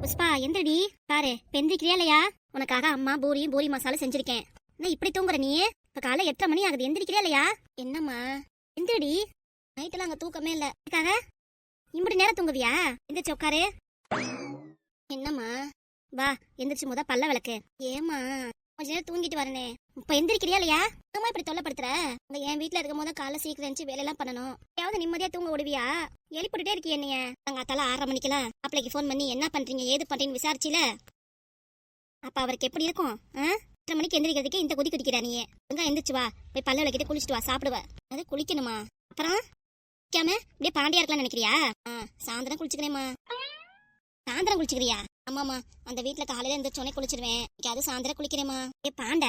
புஷ்பா எந்திரடி. பாரு பெந்திக்கிறியா இல்லையா? உனக்காக அம்மா பூரி மசாலா செஞ்சிருக்கேன். என்ன இப்படி தூங்குற நீ? இப்ப காலை 8:30 மணி ஆகுது. எந்திரிக்கிறியா இல்லையா? என்னம்மா எந்திரடி. நைட்டுல அங்க தூக்கமே இல்ல. அதுக்காக இப்படி நேரம் தூங்குவியா? எந்திரிச்சு உட்காரு. என்னம்மா வா எந்திரிச்சு முத பல்ல விளக்கு. ஏமா கொஞ்ச நேரம் தூங்கிட்டு வரனே. இப்ப எந்திரிக்கிறியா இல்லையா? அம்மா இப்படி தொல்லப்படுத்துற. அங்க என் வீட்டுல இருக்கும் போது காலை சீக்கிரம் எழுந்து வேலையெல்லாம் பண்ணணும். யாவது நிம்மதியா தூங்க விடுவியா? எழுப்பிட்டே இருக்கிய என்னைய. அங்க அத்தால 6:30 மணிக்கல அப்பளைக்கு போன் பண்ணி என்ன பண்றீங்க ஏது பண்றீங்கன்னு விசாரிச்சில. அப்ப அவருக்கு எப்படி இருக்கும்? 8:30 மணிக்கு எந்திரிக்கிறதுக்கே இந்த குதி குதிக்கிறா நீ. எங்க எந்திரிச்சு வா போய் பல்ல விளக்கிட்டு குளிச்சுட்டு வா. சாப்பிடுவ. அது குளிக்கணுமா? அப்புறம் குளிக்காம இப்படியே பாண்டியா இருக்கலாம் நினைக்கிறியா? சாயந்தரம் குளிச்சுக்கிறேம்மா. சாயந்தரம் குளிச்சுக்கிறியா? ஆமாமா அந்த வீட்டுல காலையில இந்த சொன்ன குளிச்சிருவேன். அது சாயந்தரம் குளிக்கிறேம்மா. ஏ பாண்ட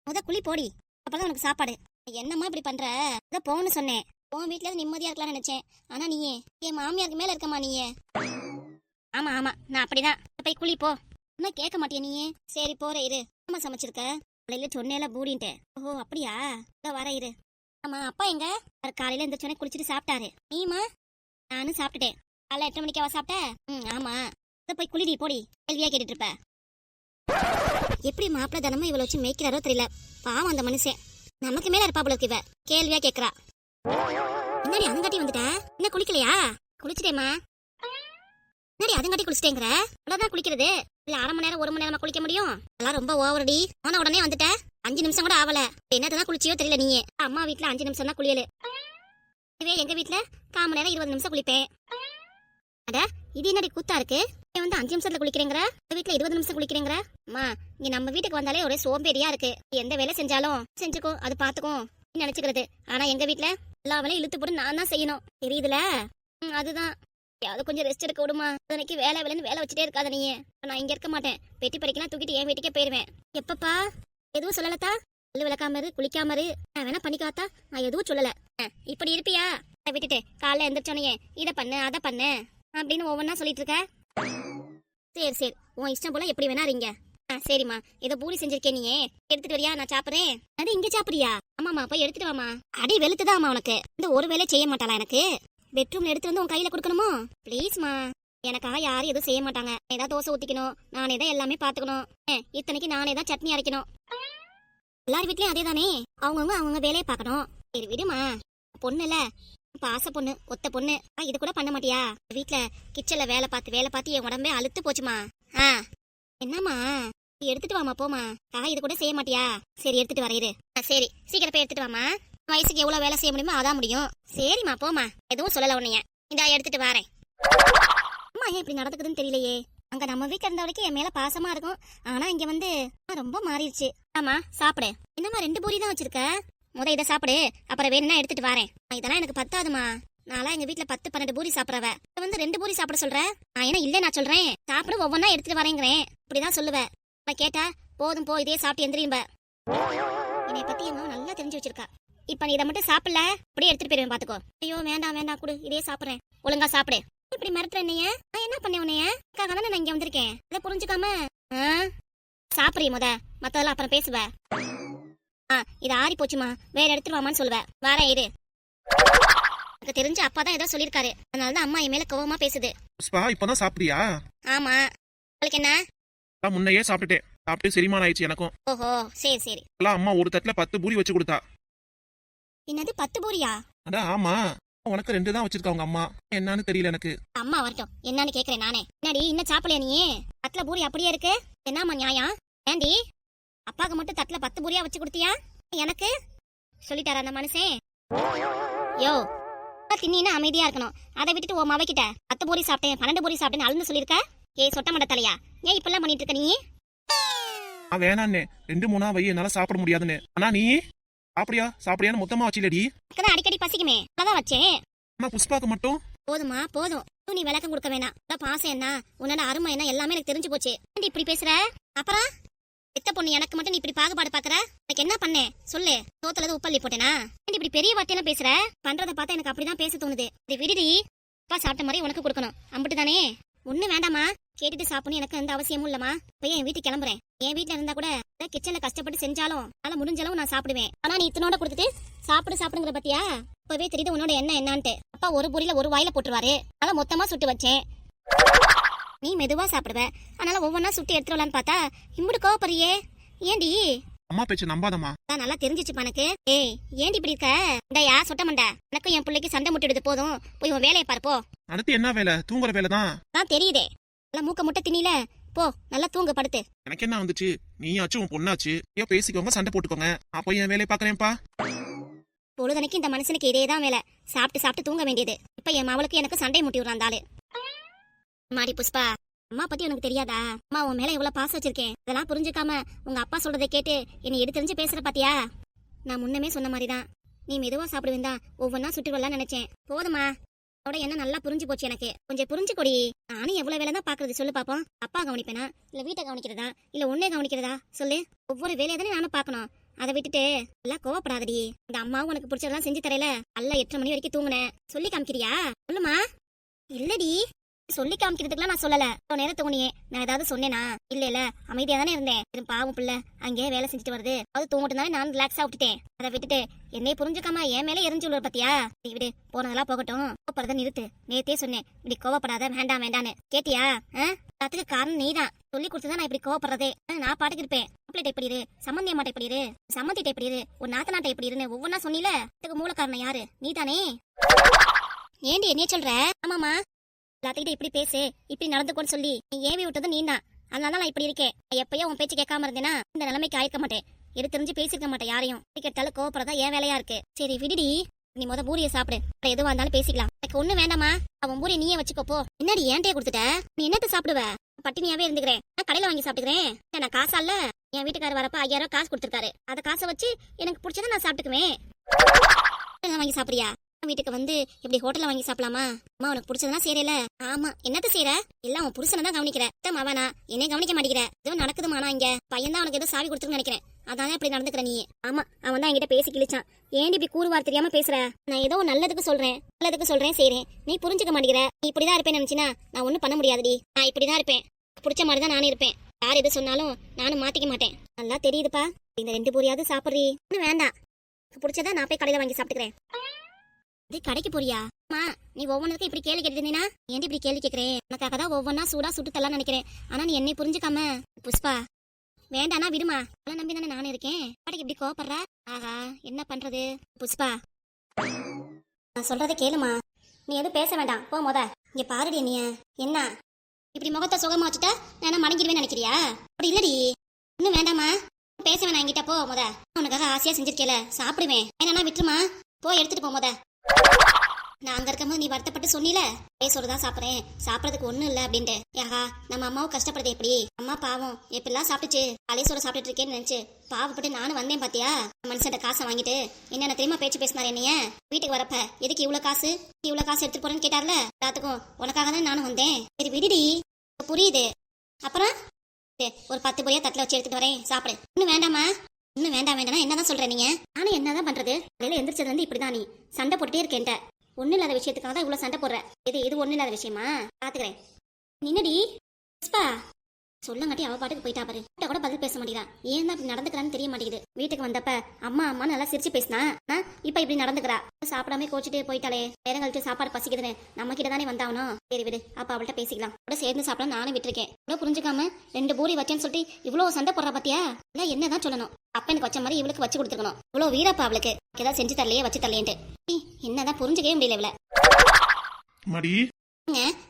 முத குளி போடி. அப்பதான் உனக்கு சாப்பாடு. என்னம்மா இப்படி பண்ற? அதான் போன்னு சொன்னேன். உன் வீட்டுல நிம்மதியா இருக்கலாம்னு நினைச்சேன். ஆனா நீயே என் மாமியாருக்கு மேல இருக்கமா நீயே. ஆமா நான் அப்படிதான். போய் குளி போ. இன்னும் கேட்க மாட்டியா நீயே? சரி போற இரு. அம்மா சமைச்சிருக்க காலையில சொன்னேல பூரின்ட்டு. ஓஹோ அப்படியா? வர இரு. ஆமா அப்பா எங்க? காலையில இந்த சொன்ன குளிச்சுட்டு சாப்பிட்டாரு. நீமா? நானும் சாப்பிட்டுட்டேன். காலைல 8:00 மணிக்காவா சாப்பிட்ட? ஆமா. போய் குளிடி போடி. கேள்வியா கேட்டுட்டு இருப்ப. எப்படி மாப்பிள்ள தினமும் இவளை வச்சு மேய்க்கிறாரோ தெரியல. பாவம் அந்த மனுஷன். நமக்கு மேல இருப்பா போல இவ. கேள்வியா கேக்குறா. என்னடி அதுங்காட்டி வந்துட்ட? என்ன குளிக்கலையா? குளிச்சுட்டேமா. என்னடி அதுங்காட்டி குளிச்சிட்டேங்கிற? அவ்வளவுதான் குளிக்கிறது. இல்ல 1/2 மணி நேரம் 1 மணி நேரமா குளிக்க முடியும்? அதெல்லாம் ரொம்ப ஓவரடி. ஆன உடனே வந்துட்ட. 5 நிமிஷம் கூட ஆவல. என்னதான் குளிச்சியோ தெரியல நீயே. அம்மா வீட்டுல 5 நிமிஷம் தான் குளியலு. இதுவே எங்க வீட்டுல 1/4 மணி நேரம் 20 நிமிஷம் குளிப்பேன். அட இது என்னடி கூத்தா இருக்கு? வந்து 5 நிமிஷத்துல குளிக்கிறேங்கிற. வீட்டுல 20 நிமிஷம் குளிக்கிறேங்கிற. அம்மா இங்க நம்ம வீட்டுக்கு வந்தாலே ஒரே சோம்பேறியா இருக்கு. எந்த வேலை செஞ்சாலும் செஞ்சுக்கோ அது பாத்துக்கும் நினைச்சுக்கிறது. ஆனா எங்க வீட்டுல எல்லா வேலையும் இழுத்து போட்டு நான் தான் செய்யணும். தெரியுதுல? அதுதான். யாவது கொஞ்சம் ரெஸ்ட் எடுக்க விடுமா. அன்னைக்கு வேலை வேலைன்னு வேலை வச்சுட்டே இருக்காத நீ. நான் இங்க இருக்க மாட்டேன். பெட்டி பறிக்கலாம் தூக்கிட்டு என் வீட்டுக்கே போயிருவேன். எப்பப்பா எதுவும் சொல்லலத்தா? பல்லு விளக்காம இரு குளிக்காம இரு. நான் வேணா பண்ணிக்காத்தா. நான் எதுவும் சொல்லல. இப்படி இருப்பியா? விட்டுட்டு காலைல எந்திரிச்சோனையே இதை பண்ணு அதை பண்ணு அப்படின்னு ஒவ்வொன்னா சொல்லிட்டு இருக்க. சரி உன் இஷ்டம் போல எப்படி வேணா இருங்க. சரிம்மா ஏதோ பூரி செஞ்சிருக்கேன் நீ எடுத்துட்டு வரியா? நான் சாப்பிடுறேன். அது இங்க சாப்பிடுறியா? ஆமாமா போய் எடுத்துட்டு வாமா. அடி வெளுத்துதாம்மா உனக்கு. இந்த ஒரு வேலை செய்ய மாட்டாளா எனக்கு? பெட்ரூம்ல எடுத்து வந்து உன் கையில கொடுக்கணுமோ? ப்ளீஸ்மா. எனக்காக யாரும் எதுவும் செய்ய மாட்டாங்க. ஏதாவது தோசை ஊத்திக்கணும். நானே தான் எல்லாமே பாத்துக்கணும். இத்தனைக்கு நானே தான் சட்னி அரைக்கணும். எல்லார் வீட்லயும் அதே தானே. அவங்க வேலையை பார்க்கணும். சரி விடுமா. பொண்ணுல பாச பொண்ணு ஒத்த பொண்ணு. இது கூட பண்ண மாட்டியா? வீட்டுல கிச்சன்ல வேலை பார்த்து என் உடம்பே அழுத்து போச்சுமா. என்னம்மா எடுத்துட்டு வாமா போமா. இது கூட செய்ய மாட்டியா? சரி எடுத்துட்டு வரையிரு. சரி சீக்கிரம் போய் எடுத்துட்டு வாமா. வயசுக்கு எவ்வளவு வேலை செய்ய முடியுமோ அதான் முடியும். சரிம்மா போமா. எதுவும் சொல்லல உன்னைய. இதா எடுத்துட்டு வரேன். அம்மா ஏன் இப்படி நடந்துக்குதுன்னு தெரியலையே. அங்க நம்ம வீட்டுல இருந்த வரைக்கும் என் மேல பாசமா இருக்கும். ஆனா இங்க வந்து ரொம்ப மாறிடுச்சு. ஆமா சாப்பிடு. என்னம்மா 2 பூரி தான் வச்சிருக்க? முத இதை சாப்பிடு. அப்புறம் வேணும்னா எடுத்துட்டு வரேன். இதெல்லாம் எனக்கு பத்தாதுமா. நான்லாம் எங்க வீட்டுல 10-12 பூரி சாப்பிடறவ. வந்து 2 பூரி சாப்பிட சொல்ற? நான் என்ன இல்ல நான் சொல்றேன். சாப்பிடு ஒவ்வொன்னா எடுத்துட்டு வரேங்கிறேன். இப்படிதான் சொல்லுவேன். கேட்டா போதும் போ இதே சாப்பிட்டு எந்திரியும்ப. என்னை பத்தி எங்க நல்லா தெரிஞ்சு வச்சிருக்கா. இப்ப நீ இதை மட்டும் சாப்பிடல அப்படியே எடுத்துட்டு போயிருவேன் பாத்துக்கோ. ஐயோ வேண்டாம் குடு இதே சாப்பிடுறேன். ஒழுங்கா சாப்பிடு. இப்படி மறத்துற என்னைய? நான் என்ன பண்ணேன் உன்னைய? தானே நான் இங்க வந்திருக்கேன். இதை புரிஞ்சுக்காம சாப்பிடுறீ முத. மத்ததெல்லாம் அப்புறம் பேசுவ. இது ஆறி போச்சுமா. வேற எடுத்துட்டு வாமான்னு சொல்லுவேன். வரேன் இரு. எனக்கு தெரிஞ்ச அப்பா தான் ஏதோ சொல்லிருக்காரு. அதனாலதான் அம்மா என் மேல கோவமா பேசுது. புஷ்பா இப்பதான் சாப்பிட்டியா? ஆமா. உங்களுக்கு என்ன? முன்னையே சாப்பிட்டுட்டேன். சாப்பிட்டு செரிமானம் ஆயிடுச்சு எனக்கும். ஓஹோ சரி. அம்மா ஒரு தட்டுல 10 பூரி வச்சு கொடுத்தா. என்னது 10 பூரியா? அட ஆமா. உனக்கு 2 தான் வச்சிருக்காங்க அம்மா. என்னன்னு தெரியல எனக்கு. அம்மா வரட்டும் என்னன்னு கேக்குறேன் நானே. என்னடி இன்னும் சாப்பிடலையா நீ? தட்டுல பூரி அப்படியே இருக்கு. என்னம்மா நியாயம்? ஏண்டி அப்பாக்கு மட்டும் தட்டுல 10 பூரியா வச்சு கொடுத்தியா? எனக்கு சொல்லிட்டாரா அந்த மனுஷன்? யோ தின்னா அமைதியா இருக்கணும். அதை விட்டுட்டு உன் மவக்கிட்ட 10 பூரி சாப்பிட்டேன் 12 பூரி சாப்பிட்டேன்னு அழுந்து சொல்லிருக்க. சொட்ட மாட்ட தலையா? ஏன் இப்பெல்லாம் பண்ணிட்டு இருக்க நீ? வேணான்னே 2-3 வை என்னால சாப்பிட முடியாதுன்னு. ஆனா நீ சாப்பிடியான்னு மொத்தமா வச்சிலடி. அடிக்கடி பசிக்குமே அதான் வச்சேன். புஷ்பாக்கு மட்டும் போதுமா போதும். நீ விளக்கம் கொடுக்க வேணாம். பாசம் என்ன உன்னோட அருமை என்ன எல்லாமே எனக்கு தெரிஞ்சு போச்சு. இப்படி பேசுற? அப்புறம் எத்த பொண்ணு எனக்கு மட்டும் நீ இப்படி பாகுபாடு பாக்குற? எனக்கு என்ன பண்ணேன் சொல்லு. சோத்துல உப்பள்ளி போட்டேனா? இப்படி பெரிய வார்த்தையெல்லாம் பேசுற? பண்றத பார்த்தா எனக்கு அப்படிதான் பேச தோணுது. இது விடுதி. அப்பா சாப்பிட்ட மாதிரி உனக்கு கொடுக்கணும். அம்பிட்டு தானே. ஒண்ணு வேண்டாமா. கேட்டுட்டு சாப்பிடணும் எனக்கு எந்த அவசியமும் இல்லமா. போய் என் வீட்டுக்கு கிளம்புறேன். என் வீட்டுல இருந்தா கூட கிச்சன்ல கஷ்டப்பட்டு செஞ்சாலும் அதனால முடிஞ்சளவு நான் சாப்பிடுவேன். ஆனா நீ இத்தனோட கொடுத்துட்டு சாப்பிடுங்கிற பத்தியா? இப்பவே தெரியுது உன்னோட என்ன என்னான்ட்டு. அப்பா ஒரு பொரியில ஒரு வாயில போட்டுருவாரு. அதனால மொத்தமா சுட்டு வச்சேன். நீ மெதுவா சாப்பிடுவ, அதனால ஒவ்வொன்னா சுட்டு எடுத்துடலான்னு பார்த்தா இம்புடு கோவப்படுறியே, ஏண்டி? அம்மா பேச்ச நம்பாதம்மா. அதான் நல்லா தெரிஞ்சிச்சு எனக்கு. ஏய், ஏண்டி இப்படி இருக்க? இந்தயா சொட்ட மண்டை, எனக்கும் என் பிள்ளைக்கு சண்டை முட்டிடுது, போதும் போய் உன் வேலையை பாரு போ. அடுத்து என்ன வேலை? தூங்குற வேலை தான். தான் தெரியுதே, நல்லா மூக்க முட்டை திணில, போ நல்லா தூங்க படுத்து. எனக்கு என்ன வந்துச்சு? நீயாச்சும் உன் பொண்ணாச்சு, ஏன் பேசிக்கோங்க, சண்டை போட்டுக்கோங்க. அப்போ என் வேலையை பாக்குறேன்ப்பா. பொழுதனைக்கு இந்த மனுஷனுக்கு இதேதான் வேலை, சாப்பிட்டு சாப்பிட்டு தூங்க வேண்டியது. இப்ப என் மவளுக்கு எனக்கு சண்டை முட்டி விடுறான் அந்த ஆளு. மாடி புஷ்பா, அம்மா பத்தி உனக்கு தெரியாதா? அம்மா உன் மேல எவ்வளவு பாசம் வச்சிருக்கேன், இதெல்லாம் புரிஞ்சுக்காம உங்க அப்பா சொல்றதை கேட்டு என்னை எடுத்தெறிஞ்சு பேசுற பாத்தியா? நான் முன்னமே சொன்ன மாதிரிதான், நீ மெதுவா சாப்பிடுவேன் தான் ஒவ்வொன்னா சுட்டுவெல்லாம் நினைச்சேன். போதுமா, அதோட என்ன நல்லா புரிஞ்சு போச்சு எனக்கு. கொஞ்சம் புரிஞ்சு கொடி. நானும் எவ்வளவு வேலை தான் பாக்குறது சொல்லு பாப்போம். அப்பா கவனிப்பேனா இல்ல வீட்டை கவனிக்கிறதா இல்ல உன்னே கவனிக்கிறதா சொல்லு? ஒவ்வொரு வேலையை தானே நானும் பாக்கணும். அதை விட்டுட்டு எல்லாம் கோவப்படாதடி. இந்த அம்மாவும் உனக்கு பிடிச்சதெல்லாம் செஞ்சு தரையில அல்ல 8 மணி வரைக்கும் தூங்குனேன். சொல்லி காமிக்கிறியா? சொல்லுமா. இல்லடி, சொல்லி காமிக்கிறதுக்குலாம் நான் சொல்லல. நேரம் தூங்குனியே, நான் ஏதாவது சொன்னேனா? இல்ல அமைதியா தானே இருந்தேன். பாவம் பிள்ளை அங்கேயே வேலை செஞ்சுட்டு வருது, அது தூங்கிட்டு தானே நான் ரிலாக்ஸா விட்டுட்டேன். அதை விட்டுட்டு என்னை புரிஞ்சுக்காம என் மேலே எரிஞ்சு விடுற பத்தியா? விடு, போனதெல்லாம் போகட்டும், கோவப்படுறத நிறுத்து. நேத்தே சொன்னேன் இப்படி கோவப்படாத, வேண்டாம் வேண்டான்னு. கேட்டியா? அதுக்கு காரணம் நீதான். சொல்லி கொடுத்துதான் நான் இப்படி கோவப்படுறதே. நான் பாட்டுக்கு இருப்பேன். மாப்பிள்ளை எப்படி இரு, சம்மந்தி அம்மாட்ட எப்படி இரு, சம்மந்திட்ட எப்படி இரு, ஒரு நாத்தனாட்ட எப்படி இருன்னு ஒவ்வொன்னா சொன்னீல. இதுக்கு மூல காரணம் யாரு? நீதானே. ஏண்டி என்ன சொல்ற? ஆமாமா, எல்லாத்துக்கிட்ட இப்படி பேசு, இப்படி நடந்துக்கோன்னு சொல்லி நீ ஏவி விட்டது நீ தான். அதனால நான் இப்படி இருக்கேன். எப்பயும் உன் பேச்சு கேட்காம இருந்தேனா இந்த நிலைமைக்கு ஆயிருக்க மாட்டேன். எடுத்து தெரிஞ்சு பேசிருக்க மாட்டேன் யாரையும். கேட்டாலும் கோவப்படுறதா என் வேலையா இருக்கு. சரி விடுடி, நீ முத பூரியை சாப்பிடு, எதுவா இருந்தாலும் பேசிக்கலாம். எனக்கு ஒண்ணு வேண்டாமா, அவன் பூரியை நீயே வச்சுக்கோ போ. என்னடி ஏன்டே கொடுத்துட்ட? நீ என்னத்த சாப்பிடுவ? பட்டினியாவே இருந்துக்கிறேன், நான் கடையில வாங்கி சாப்பிட்டுக்கிறேன். நான் காசா இல்ல, என் வீட்டுக்காரர் வரப்ப 5000 ரூபாய் காசு கொடுத்துருக்காரு. அதை காசை வச்சு எனக்கு பிடிச்சதை நான் சாப்பிட்டுக்குவேன். வாங்கி சாப்பிடுறியா? வீட்டுக்கு வந்து இப்படி ஹோட்டல்ல வாங்கி சாப்பிடலாமா? அம்மா உனக்கு பிடிச்சதுனா செய்யல. ஆமா, என்னத்த செய்யற? எல்லாம் உன் புருஷனை தான் கவனிக்கிற. அவனா என்னை கவனிக்க மாட்டேங்கிற. எதுவும் நடக்குதுமானா இங்க பையன் தான் உனக்கு ஏதோ சாவி கொடுத்துருன்னு நினைக்கிறேன். அதானே அப்படி நடந்துக்கிற நீ. ஆமா, அவன் தான் என்கிட்ட பேசி கிழிச்சான். ஏன் இப்படி கூறுவார் தெரியாம பேசுற? நான் ஏதோ நல்லதுக்கு சொல்றேன் செய்றேன். நீ புரிஞ்சுக்க மாட்டேங்கிற. நீ இப்படிதான் இருப்பேன்னு நினைச்சினா நான் ஒண்ணும் பண்ண முடியாதுடி. நான் இப்படிதான் இருப்பேன், பிடிச்ச மாதிரி தான் நானும் இருப்பேன். யார் எது சொன்னாலும் நானும் மாத்திக்க மாட்டேன். நல்லா தெரியுதுப்பா. இந்த 2 பூரியாவது சாப்பிடுறீ? ஒன்னும் வேண்டாம், பிடிச்சதா நான் போய் கடையில வாங்கி சாப்பிட்டுக்கிறேன். இது கடைக்கு போறியா? அம்மா, நீ ஒவ்வொன்றுக்கும் இப்படி கேள்வி கேட்டுனா ஏன் இப்படி கேள்வி கேட்கிறேன்? உனக்காக தான் ஒவ்வொன்னா சூடா சுட்டு தரலாம் நினைக்கிறேன். ஆனா நீ என்னை புரிஞ்சுக்காம. புஷ்பா, வேண்டானா விடுமா, அதெல்லாம் நம்பி தானே நானும் இருக்கேன். கடைக்கு இப்படி கோவப்படுற? ஆஹா, என்ன பண்றது? புஷ்பா, நான் சொல்றதை கேளுமா. நீ எதுவும் பேச வேண்டாம், போ. முத இங்க பாருடி. நீ என்ன இப்படி முகத்தை சுகமா வச்சுட்டா நான் மடங்கிடுவேன்னு நினைக்கிறியா? அப்படி இல்லடி, இன்னும் வேண்டாமா, பேச வேணாம் என்கிட்ட. போ முத. உனக்காக ஆசையா செஞ்சிருக்கேல, சாப்பிடுவேன். என்னன்னா விட்டுருமா, போய் எடுத்துட்டு போ முத. நான் அங்க இருக்கும்போது நீ வருத்தப்பட்டு சொன்னில, பேசோடுதான் சாப்பிட்றேன், சாப்பிடறதுக்கு ஒண்ணும் இல்ல அப்படின்ட்டு. யாகா, நம்ம அம்மாவும் கஷ்டப்படுறது எப்படி? அம்மா பாவம் எப்படிலாம் சாப்பிட்டுச்சு, பழையசோட சாப்பிட்டுட்டு இருக்கேன்னு நினைச்சு பாவப்பட்டு நானும் வந்தேன் பாத்தியா? மனுஷன் காசை வாங்கிட்டு என்னென்ன தெரியுமா பேச்சு பேசினாரு என்னைய. வீட்டுக்கு வரப்ப எதுக்கு இவ்வளவு காசு எடுத்துட்டு போறேன்னு கேட்டார்ல. எல்லாத்துக்கும் உனக்காக தான் நானும் வந்தேன். சரி விடுடி, புரியுது. அப்புறம் ஒரு 10 பொரியா தட்டுல வச்சு எடுத்துட்டு வரேன், சாப்பிடு. இன்னும் வேண்டாமா? இன்னும் வேண்டாம் என்னதான் சொல்ற நீங்க? நானும் என்னதான் பண்றது? காலையில எந்திரிச்சது வந்து இப்படிதான். நீ சண்டை போட்டுட்டே இருக்கேன்ட்ட. ஒண்ணு இல்லாத விஷயத்துக்காக தான் இவ்வளவு சண்டை போடுற. இது ஒண்ணு இல்லாத விஷயமா? பாத்துக்கிறேன். நின்னடி புஷ்பா. சொல்லங்காட்டி அவ பாட்டுக்கு போயிட்டா பாரு. கூட பதில் பேச மாட்டேங்கிறா. ஏன் தான் இப்படி நடந்துக்கிறான்னு தெரிய மாட்டேங்குது. வீட்டுக்கு வந்தப்ப அம்மா நல்லா சிரிச்சு பேசினா, இப்ப இப்படி நடந்துக்கிறா. சாப்பிடாம கோச்சிட்டு போயிட்டாலே. நேரம் கழிச்சு சாப்பாடு பசிக்குதுன்னு நம்ம கிட்ட தானே வந்தாவணும். சரி விடு, அப்ப அவள்கிட்ட பேசிக்கலாம். கூட சேர்ந்து சாப்பிட நானும் விட்டுருக்கேன். கூட புரிஞ்சுக்காம 2 பூரி வச்சேன்னு சொல்லிட்டு இவ்வளவு சண்டை போடுறா பாத்தியா? இல்ல என்னதான் சொல்லணும்? அப்பனுக்கு வச்ச மாதிரி இவளுக்கு வச்சு கொடுத்துருக்கணும். இவ்வளவு வீரப்பா அவளுக்கு. ஏதாவது செஞ்சு தரலையே, வச்சு தரலேன்ட்டு. என்னதான் புரிஞ்சுக்கவே முடியல இவள. மடி,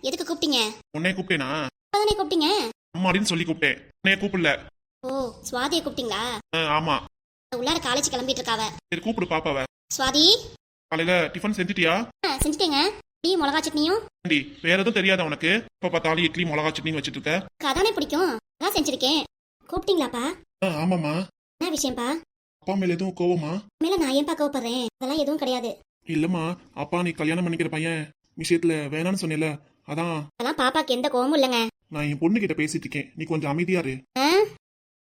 எதுக்கு கூப்பிட்டீங்க? உன்னை கூப்பிட்டேனா? அதானே கூப்பிட்டீங்க. அம்மாடின்னு சொல்லி கூப்பிட்டேன், உன்னைய கூப்பிடல. ஓ, சுவாதியை கூப்பிட்டீங்களா? ஆமா. உள்ளார காலேஜ் கிளம்பிட்டு இருக்காவ. சரி கூப்பிடு பாப்பாவ. சுவாதி, காலையில டிஃபன் செஞ்சிட்டியா? செஞ்சுட்டேங்க. டீ மிளகா சட்னியும். வேற எதுவும் தெரியாத உனக்கு? இப்ப பார்த்தாலும் இட்லி மிளகா சட்னி வச்சிட்டு இருக்க. அதானே பிடிக்கும், அதான் செஞ்சிருக்கேன். கூப்பிட்டீங்களாப்பா? ஆமாமா. என்ன விஷயம்ப்பா? அப்பா மேல எதுவும் கோவமா? மேல நான் ஏன்பா கோவப்படுறேன்? அதெல்லாம் எதுவும் கிடையாது. இல்லம்மா, அப்பா நீ கல்யாணம் பண்ணிக்கிற பையன் விஷயத்துல வேணான்னு சொன்னேல, அதான். அதெல்லாம் பாப்பாக்கு எந்த கோவமும் இல்லைங்க. நான் என் பொண்ணு கிட்ட பேசிட்டு இருக்கேன், நீ கொஞ்சம் அமைதியா இரு.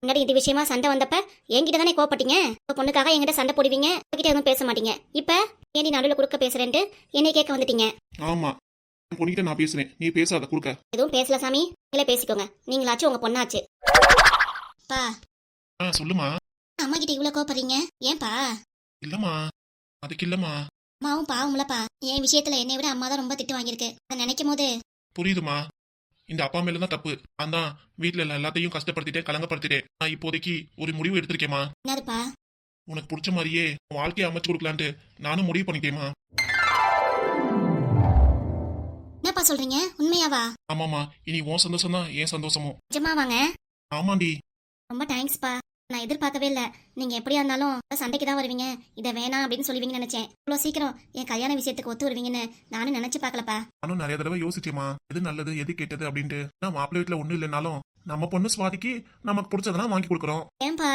முன்னாடி இது விஷயமா சண்டை வந்தப்ப என்கிட்ட தானே கோவப்பட்டீங்க. பொண்ணுக்காக என்கிட்ட சண்டை போடுவீங்க, உங்ககிட்ட எதுவும் பேச மாட்டீங்க. இப்ப ஏன் நடுவில் குறுக்க பேசுறேன்ட்டு என்னை கேட்க வந்துட்டீங்க. ஆமா, என் பொண்ணுகிட்ட நான் பேசுறேன், நீ பேசாத குறுக்க. எதுவும் பேசல சாமி, இல்ல பேசிக்கோங்க. நீங்களாச்சும் உங்க பொண்ணாச்சு. பா, சொல்லுமா. அம்மா கிட்ட இவ்வளவு கோவப்படுறீங்க ஏன்பா? இல்லம்மா, அதுக்கு இல்லம்மா. அம்மாவும் பாவம்லப்பா. என் விஷயத்துல என்னை விட அம்மா தான் ரொம்ப திட்டு வாங்கியிருக்கு. அதை நினைக்கும் போது. புரியுதுமா, இந்த அப்பா மேல தான் தப்பு. நான் தான் வீட்டுல எல்லாத்தையும் கஷ்டப்படுத்திட்டேன், கலங்கப்படுத்திட்டேன். நான் இப்போதைக்கு ஒரு முடிவு எடுத்திருக்கேம்மா. என்னதுப்பா? உனக்கு பிடிச்ச மாதிரியே உன் வாழ்க்கையை அமைச்சு கொடுக்கலான்ட்டு நானும் முடிவு பண்ணிட்டேம்மா. என்னப்பா சொல்றீங்க? உண்மையாவா? ஆமாமா, இனி உன் சந்தோஷம் தான் என் சந்தோஷமும். நிஜமாவாங்க? ஆமாண்டி. ரொம்ப தேங்க்ஸ்ப்பா. நான் எதிர்பார்க்கவே இல்ல. நீங்க எப்படியா இருந்தாலும் சண்டைக்கு தான் வருவீங்க, இதை வேணாம் அப்படின்னு சொல்லுவீங்கன்னு நினைச்சேன். இவ்வளவு சீக்கிரம் என் கல்யாண விஷயத்துக்கு ஒத்து வருவீங்கன்னு நானும் நினைச்சு பார்க்கலப்பா. நானும் நிறைய தடவை யோசிச்சேம்மா, எது நல்லது எது கெட்டது அப்படின்ட்டு. நான் மாப்பிள்ளை வீட்டுல ஒண்ணும் இல்லைனாலும் நம்ம பொண்ணு சுவாதிக்கு நமக்கு பிடிச்சதெல்லாம் வாங்கி கொடுக்குறோம். ஏன்பா?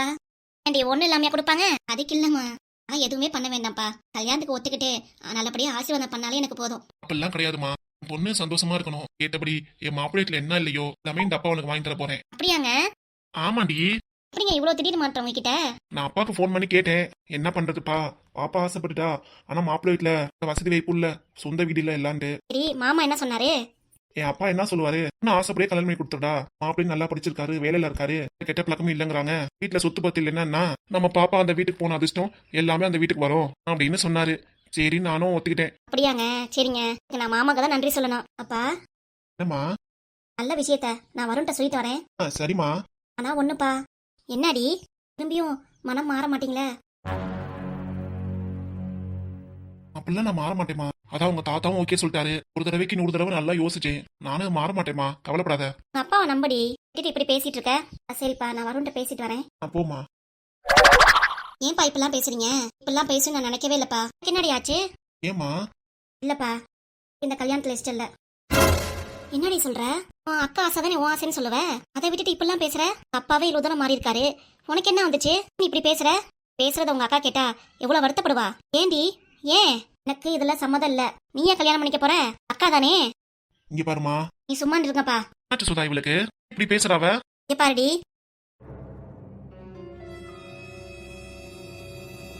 ஏண்டி ஒண்ணு இல்லாமையா கொடுப்பாங்க? அதுக்கு இல்லம்மா, நான் எதுவுமே பண்ண வேண்டாம்ப்பா. கல்யாணத்துக்கு ஒத்துக்கிட்டு நல்லபடியா ஆசீர்வாதம் பண்ணாலே எனக்கு போதும். அப்பெல்லாம் கிடையாதுமா, பொண்ணு சந்தோஷமா இருக்கணும். ஏத்தபடி என் மாப்பிள்ளை வீட்டுல என்ன இல்லையோ எல்லாமே இந்த அப்பா உனக்கு வாங்கி தர போறேன். அப்படியாங்க? ஆமாண்டி. அப்படிங்க இவ்வளவு திடீர்னு மாற்றம் உங்ககிட்ட? நான் அப்பாவுக்கு ஃபோன் பண்ணி கேட்டேன், என்ன பண்றதுப்பா, பாப்பா ஆசைப்பட்டுட்டா, ஆனா மாப்பிள்ளை வீட்டுல வசதி வாய்ப்பு இல்ல, சொந்த வீடு இல்ல இல்லான்ட்டு. சரி, மாமா என்ன சொன்னாரு? என் அப்பா என்ன சொல்லுவாரு, நான் ஆசைப்படியே கல்யாணம் பண்ணி கொடுத்துடா, மாப்பிள்ளை நல்லா படிச்சிருக்காரு, வேலையில இருக்காரு, கெட்ட பழக்கமும் இல்லங்கிறாங்க, வீட்டுல சொத்து பத்து இல்லைன்னா நம்ம பாப்பா அந்த வீட்டுக்கு போன அதிர்ஷ்டம் எல்லாமே அந்த வீட்டுக்கு வரும் அப்படின்னு சொன்னாரு. சரி நானும் ஒத்துக்கிட்டேன். அப்படியாங்க? சரிங்க, நான் மாமாக்கு தான் நன்றி சொல்லணும். அப்பா, என்னம்மா? நல்ல விஷயத்த நான் வருண்ட்ட சொல்லிட்டு வரேன். சரிம்மா. ஆனா ஒண்ணுப்பா. என்னடி திரும்பியும் மனம் மாற மாட்டீங்களே? அப்படிலாம் நான் மாற மாட்டேமா. அதான் உங்க தாத்தாவும் ஓகே சொல்லிட்டாரு. ஒரு தடவைக்கு 100 தடவை நல்லா யோசிச்சேன். நானும் மாற மாட்டேமா, கவலைப்படாத. உங்க அப்பாவை நம்படி. கிட்ட இப்படி பேசிட்டு இருக்க? சரிப்பா, நான் வருண்ட்ட பேசிட்டு வரேன். போமா. ஏன்பா இப்பெல்லாம் பேசுறீங்க? இப்பெல்லாம் பேசு நான் நினைக்கவே இல்லப்பா. என்னடி ஆச்சு? ஏமா? இல்லப்பா, இந்த கல்யாணத்துல இஷ்டம் இல்ல. என்னடி சொல்ற? உன் அக்கா ஆசை தானே உன் ஆசைன்னு சொல்லுவ, அதை விட்டுட்டு இப்பெல்லாம் பேசுற? அப்பாவே இவ்வளவு தூரம் மாறி இருக்காரு, உனக்கு என்ன வந்துச்சு நீ இப்படி பேசுற? பேசுறத உங்க அக்கா கேட்டா எவ்வளவு வருத்தப்படுவா. ஏண்டி? ஏன்? எனக்கு இதுல சம்மதம் இல்ல. நீ ஏன் கல்யாணம் பண்ணிக்க போற? அக்கா தானே. இங்க பாருமா, நீ சும்மா இருங்கப்பா. சுதா இவளுக்கு இப்படி பேசுறாவ. இங்க பாருடி,